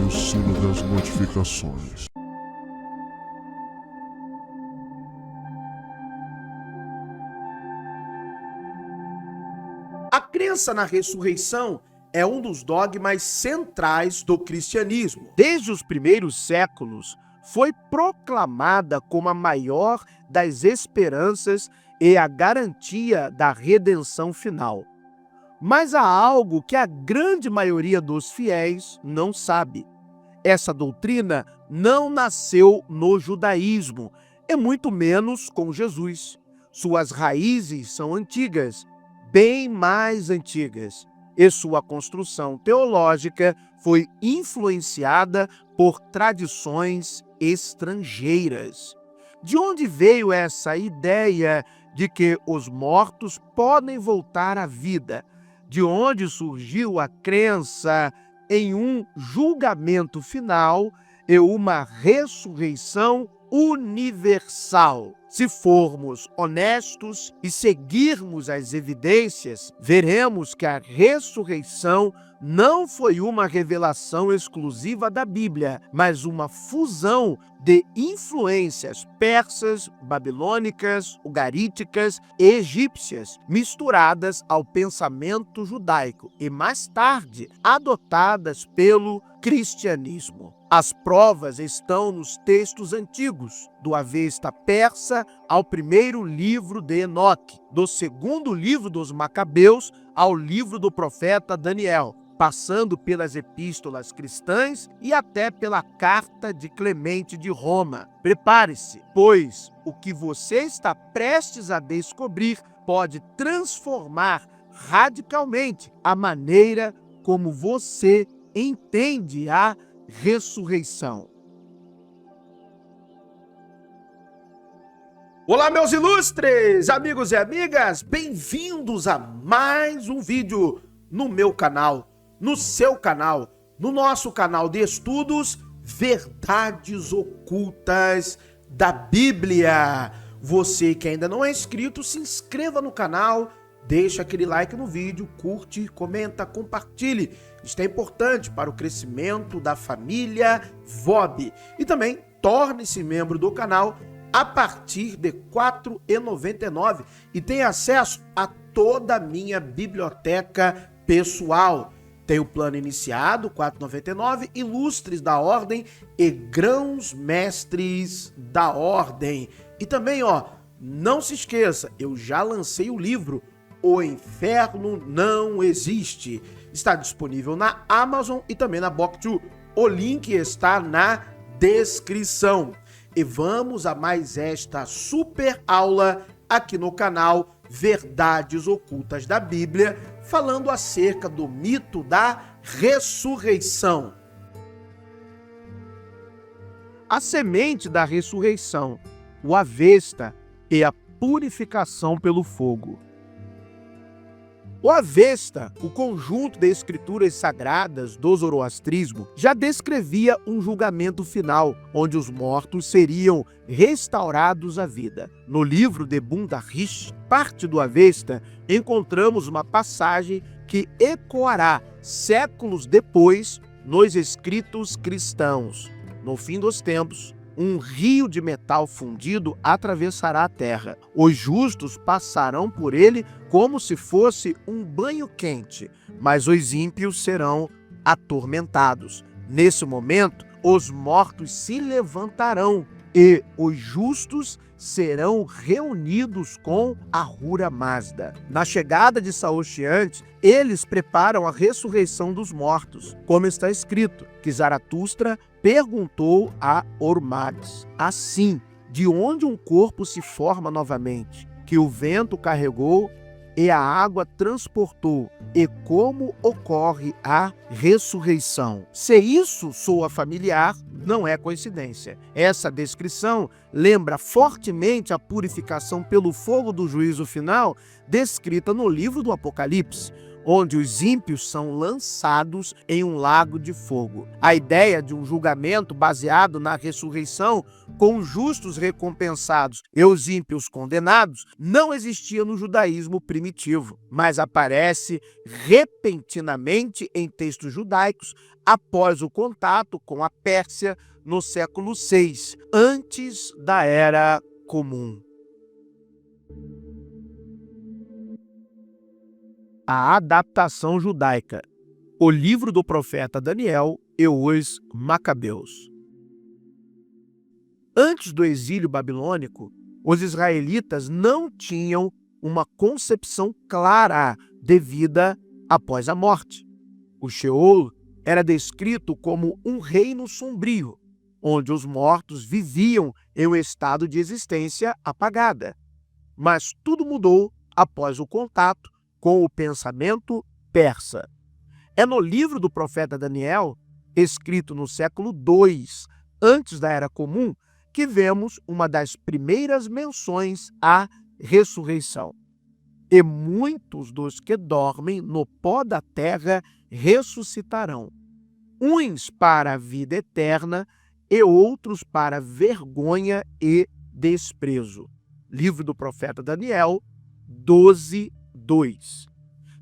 o sino das notificações. A crença na ressurreição é um dos dogmas centrais do cristianismo. Desde os primeiros séculos, foi proclamada como a maior das esperanças e a garantia da redenção final. Mas há algo que a grande maioria dos fiéis não sabe. Essa doutrina não nasceu no judaísmo, e muito menos com Jesus. Suas raízes são antigas, bem mais antigas, e sua construção teológica foi influenciada por tradições estrangeiras. De onde veio essa ideia de que os mortos podem voltar à vida? De onde surgiu a crença em um julgamento final e uma ressurreição universal? Se formos honestos e seguirmos as evidências, veremos que a ressurreição não foi uma revelação exclusiva da Bíblia, mas uma fusão de influências persas, babilônicas, ugaríticas e egípcias, misturadas ao pensamento judaico e, mais tarde, adotadas pelo cristianismo. As provas estão nos textos antigos, do Avesta persa ao primeiro livro de Enoque, do segundo livro dos Macabeus ao livro do profeta Daniel, passando pelas epístolas cristãs e até pela carta de Clemente de Roma. Prepare-se, pois o que você está prestes a descobrir pode transformar radicalmente a maneira como você entende a ressurreição. Olá, meus ilustres amigos e amigas, bem-vindos a mais um vídeo no meu canal, no seu canal, no nosso canal de estudos Verdades Ocultas da Bíblia. Você que ainda não é inscrito, se inscreva no canal, deixa aquele like no vídeo, curte, comenta, compartilhe. Isso é importante para o crescimento da família VOB. E também torne-se membro do canal a partir de R$ 4,99 e tem acesso a toda a minha biblioteca pessoal. Tem o plano iniciado, R$ 4,99, Ilustres da Ordem e Grãos Mestres da Ordem. E também, não se esqueça, eu já lancei o livro O Inferno Não Existe. Está disponível na Amazon e também na Booktube. O link está na descrição. E vamos a mais esta super aula aqui no canal Verdades Ocultas da Bíblia, falando acerca do mito da ressurreição. A semente da ressurreição, o Avesta e a purificação pelo fogo. O Avesta, o conjunto de escrituras sagradas do zoroastrismo, já descrevia um julgamento final, onde os mortos seriam restaurados à vida. No livro de Bundahrish, parte do Avesta, encontramos uma passagem que ecoará séculos depois nos escritos cristãos. No fim dos tempos, um rio de metal fundido atravessará a terra. Os justos passarão por ele como se fosse um banho quente, mas os ímpios serão atormentados. Nesse momento, os mortos se levantarão e os justos serão reunidos com Ahura Mazda. Na chegada de Saoshyant, eles preparam a ressurreição dos mortos, como está escrito, que Zaratustra perguntou a Ormaques: assim, de onde um corpo se forma novamente, que o vento carregou e a água transportou, e como ocorre a ressurreição? Se isso soa familiar, não é coincidência. Essa descrição lembra fortemente a purificação pelo fogo do juízo final, descrita no livro do Apocalipse, onde os ímpios são lançados em um lago de fogo. A ideia de um julgamento baseado na ressurreição, com os justos recompensados e os ímpios condenados, não existia no judaísmo primitivo, mas aparece repentinamente em textos judaicos após o contato com a Pérsia no século VI, antes da Era Comum. A adaptação judaica, o livro do profeta Daniel e os Macabeus. Antes do exílio babilônico, os israelitas não tinham uma concepção clara de vida após a morte. O Sheol era descrito como um reino sombrio, onde os mortos viviam em um estado de existência apagada. Mas tudo mudou após o contato com o pensamento persa. É no livro do profeta Daniel, escrito no século II, antes da Era Comum, que vemos uma das primeiras menções à ressurreição. E muitos dos que dormem no pó da terra ressuscitarão, uns para a vida eterna e outros para vergonha e desprezo. Livro do profeta Daniel, 12:2.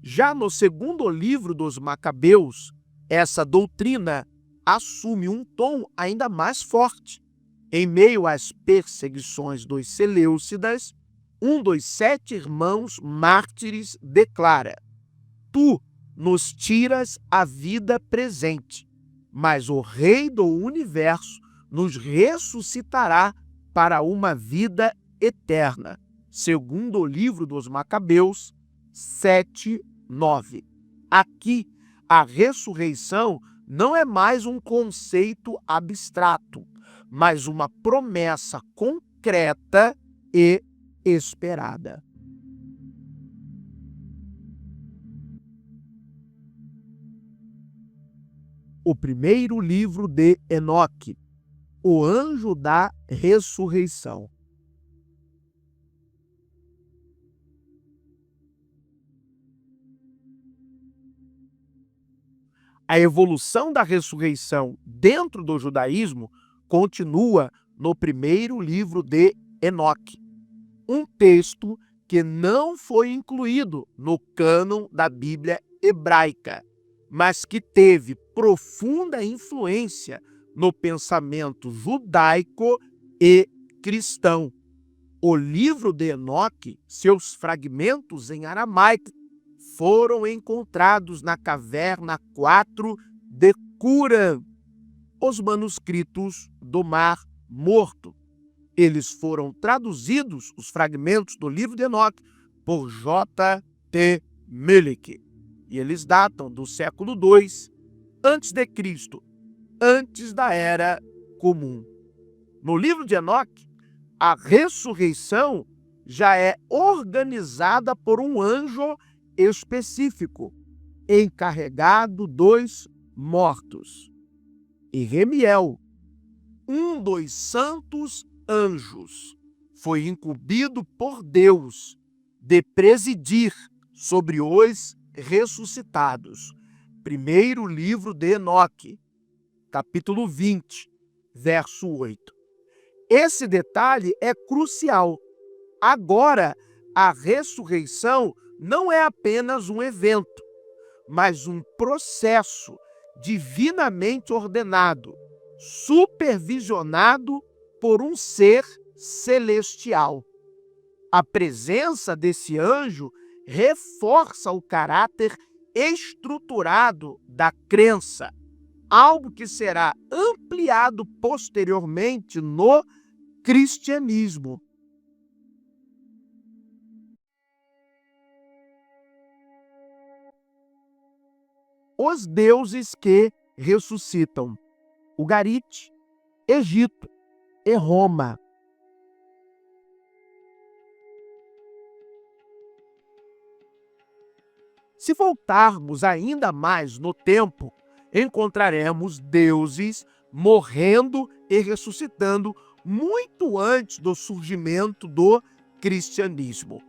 Já no segundo livro dos Macabeus, essa doutrina assume um tom ainda mais forte. Em meio às perseguições dos Seleucidas, um dos 7 irmãos mártires declara: Tu nos tiras a vida presente, mas o Rei do Universo nos ressuscitará para uma vida eterna. Segundo o livro dos Macabeus, 7:9. Aqui, a ressurreição não é mais um conceito abstrato, mas uma promessa concreta e esperada. O primeiro livro de Enoque, o anjo da ressurreição. A evolução da ressurreição dentro do judaísmo continua no primeiro livro de Enoque, um texto que não foi incluído no cânon da Bíblia hebraica, mas que teve profunda influência no pensamento judaico e cristão. O livro de Enoque, seus fragmentos em aramaico, foram encontrados na caverna 4 de Qumran, os manuscritos do Mar Morto. Eles foram traduzidos, os fragmentos do livro de Enoque, por J.T. Millick. E eles datam do século II a.C., antes da Era Comum. No livro de Enoque, a ressurreição já é organizada por um anjo específico, encarregado dos mortos. E Remiel, um dos santos anjos, foi incumbido por Deus de presidir sobre os ressuscitados. Primeiro livro de Enoque, capítulo 20, verso 8. Esse detalhe é crucial. Agora, a ressurreição não é apenas um evento, mas um processo divinamente ordenado, supervisionado por um ser celestial. A presença desse anjo reforça o caráter estruturado da crença, algo que será ampliado posteriormente no cristianismo. Os deuses que ressuscitam: Ugarit, Egito e Roma. Se voltarmos ainda mais no tempo, encontraremos deuses morrendo e ressuscitando muito antes do surgimento do cristianismo.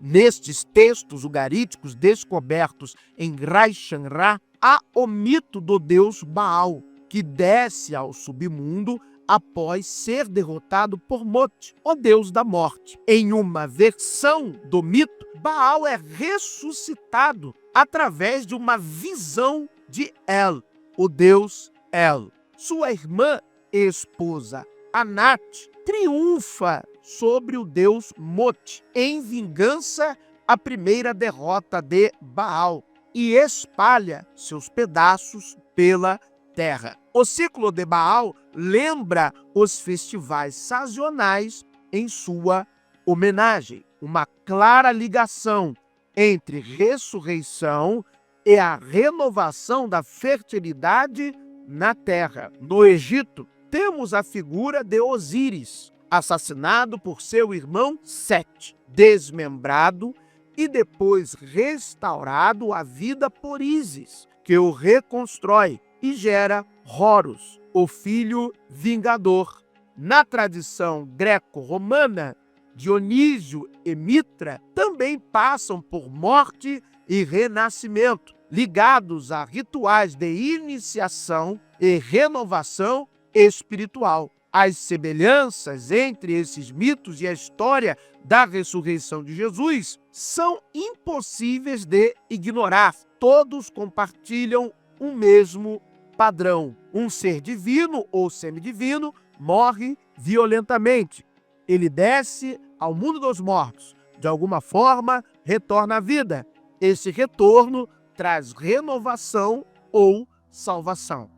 Nestes textos ugaríticos descobertos em Raichanra, há o mito do deus Baal, que desce ao submundo após ser derrotado por Mot, o deus da morte. Em uma versão do mito, Baal é ressuscitado através de uma visão de El, o deus El. Sua irmã e esposa, Anat, triunfa sobre o deus Mot, em vingança à primeira derrota de Baal, e espalha seus pedaços pela terra. O ciclo de Baal lembra os festivais sazonais em sua homenagem, uma clara ligação entre ressurreição e a renovação da fertilidade na terra. No Egito, temos a figura de Osíris, assassinado por seu irmão Sete, desmembrado e depois restaurado à vida por Ísis, que o reconstrói e gera Horus, o filho vingador. Na tradição greco-romana, Dionísio e Mitra também passam por morte e renascimento, ligados a rituais de iniciação e renovação espiritual. As semelhanças entre esses mitos e a história da ressurreição de Jesus são impossíveis de ignorar. Todos compartilham um mesmo padrão. Um ser divino ou semidivino morre violentamente. Ele desce ao mundo dos mortos. De alguma forma, retorna à vida. Esse retorno traz renovação ou salvação.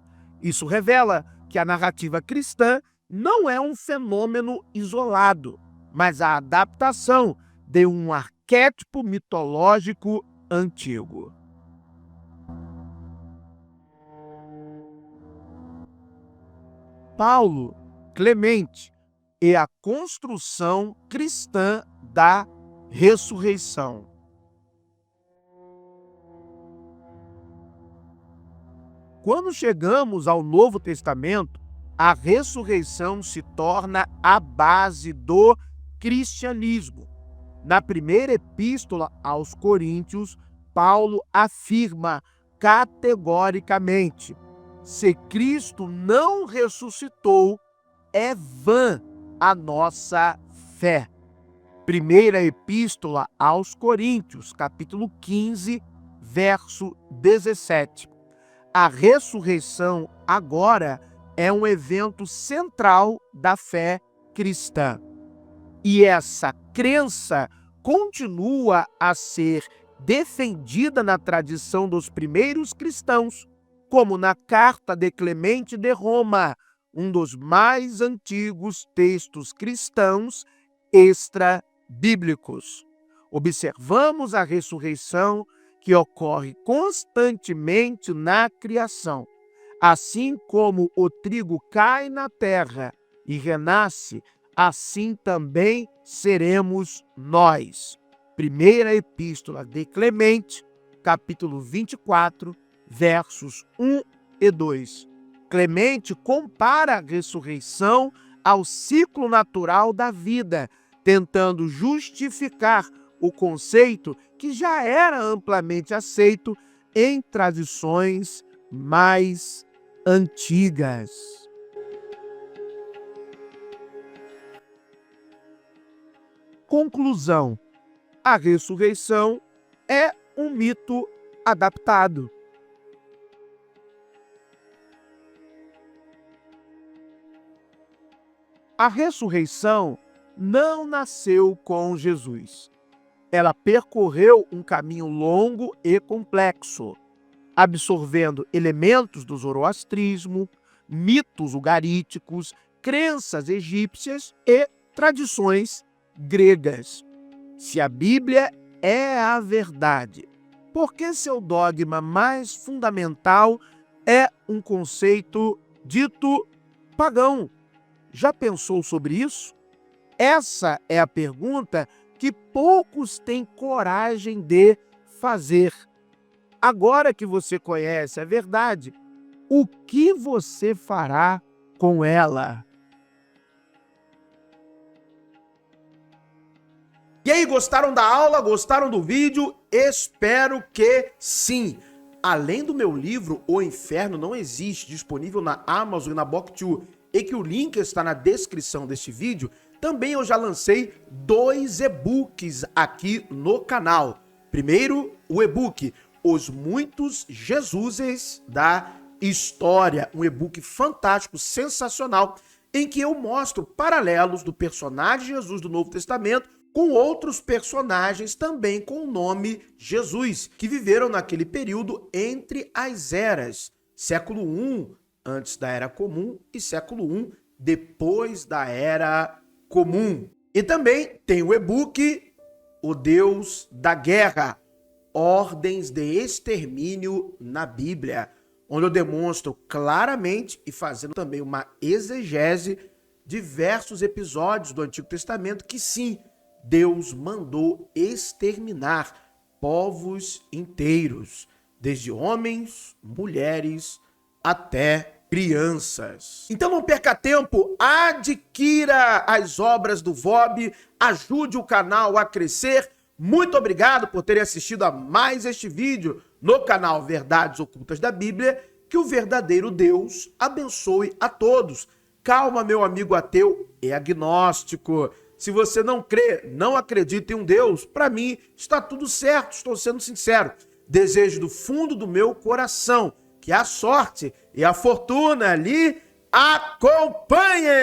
Isso revela que a narrativa cristã não é um fenômeno isolado, mas a adaptação de um arquétipo mitológico antigo. Paulo, Clemente e a construção cristã da ressurreição. Quando chegamos ao Novo Testamento, a ressurreição se torna a base do cristianismo. Na primeira epístola aos Coríntios, Paulo afirma categoricamente: se Cristo não ressuscitou, é vã a nossa fé. Primeira epístola aos Coríntios, capítulo 15, verso 17. A ressurreição agora é um evento central da fé cristã. E essa crença continua a ser defendida na tradição dos primeiros cristãos, como na Carta de Clemente de Roma, um dos mais antigos textos cristãos extra-bíblicos. Observamos a ressurreição que ocorre constantemente na criação. Assim como o trigo cai na terra e renasce, assim também seremos nós. Primeira Epístola de Clemente, capítulo 24, versos 1 e 2. Clemente compara a ressurreição ao ciclo natural da vida, tentando justificar o conceito que já era amplamente aceito em tradições mais antigas. Conclusão: a ressurreição é um mito adaptado. A ressurreição não nasceu com Jesus. Ela percorreu um caminho longo e complexo, absorvendo elementos do zoroastrismo, mitos ugaríticos, crenças egípcias e tradições gregas. Se a Bíblia é a verdade, por que seu dogma mais fundamental é um conceito dito pagão? Já pensou sobre isso? Essa é a pergunta que poucos têm coragem de fazer. Agora que você conhece a verdade, o que você fará com ela? E aí, gostaram da aula? Gostaram do vídeo? Espero que sim! Além do meu livro O Inferno Não Existe, disponível na Amazon e na Booktube, e que o link está na descrição deste vídeo, também eu já lancei 2 e-books aqui no canal. Primeiro, o e-book Os Muitos Jesuses da História, um e-book fantástico, sensacional, em que eu mostro paralelos do personagem Jesus do Novo Testamento com outros personagens também com o nome Jesus, que viveram naquele período entre as eras, século I antes da Era Comum e século I depois da Era Comum. E também tem o e-book O Deus da Guerra, Ordens de Extermínio na Bíblia, onde eu demonstro claramente e fazendo também uma exegese diversos episódios do Antigo Testamento que sim, Deus mandou exterminar povos inteiros, desde homens, mulheres, até crianças. Então não perca tempo, adquira as obras do VOB, ajude o canal a crescer. Muito obrigado por terem assistido a mais este vídeo no canal Verdades Ocultas da Bíblia. Que o verdadeiro Deus abençoe a todos. Calma, meu amigo ateu e agnóstico. Se você não crê, não acredita em um Deus, para mim está tudo certo, estou sendo sincero. Desejo do fundo do meu coração que a sorte e a fortuna lhe acompanhem.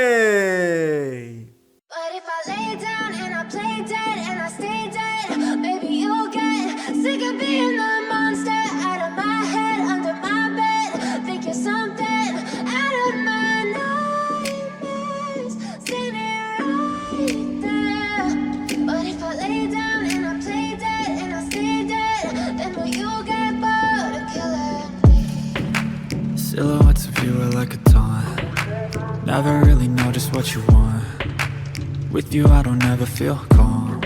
But if I lay down and I play dead and I stay dead, maybe you'll get sick of being the monster out of my head, under my bed. Think you're something out of my nightmares, standing right there. But if I lay down and I play dead and I stay dead, then will you get bored of killing me? Silhouettes of you are like a taunt. Never really know just what you want. With you I don't ever feel calm.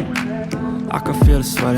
I can feel the sweat